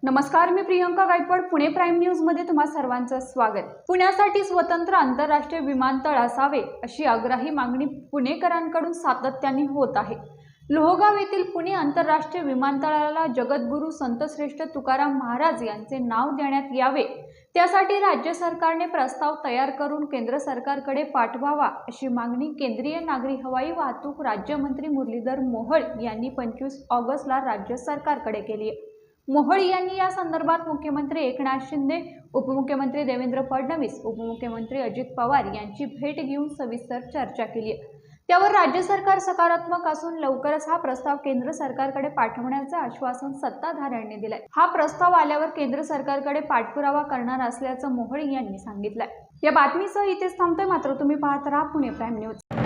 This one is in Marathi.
नमस्कार, मी प्रियंका गायकवाड. पुणे प्राईम न्यूज मध्ये तुम्हा सर्वांचं स्वागत. पुण्यासाठी स्वतंत्र आंतरराष्ट्रीय विमानतळ असावे अशी आग्रही मागणी पुणेकरांकडून सातत्याने होत आहे. लोहगाव येथील पुणे आंतरराष्ट्रीय विमानतळाला जगद्गुरू संतश्रेष्ठ तुकाराम महाराज यांचे नाव देण्यात यावे, त्यासाठी राज्य सरकारने प्रस्ताव तयार करून केंद्र सरकारकडे पाठवावा अशी मागणी केंद्रीय नागरी हवाई वाहतूक राज्यमंत्री मुरलीधर मोहोळ यांनी 25 ऑगस्टला राज्य सरकारकडे केली आहे. मोहोळ यांनी या संदर्भात मुख्यमंत्री एकनाथ शिंदे, उपमुख्यमंत्री देवेंद्र फडणवीस, उपमुख्यमंत्री अजित पवार यांची भेट घेऊन सविस्तर चर्चा केली आहे. त्यावर राज्य सरकार सकारात्मक असून लवकरच हा प्रस्ताव केंद्र सरकारकडे पाठवण्याचे आश्वासन सत्ताधाऱ्यांनी दिलंय. हा प्रस्ताव आल्यावर केंद्र सरकारकडे पाठपुरावा करणार असल्याचं मोहोळ यांनी सांगितलंय. या बातमीसह इथेच थांबतोय, मात्र तुम्ही पाहत राहा पुणे प्राईम न्यूज.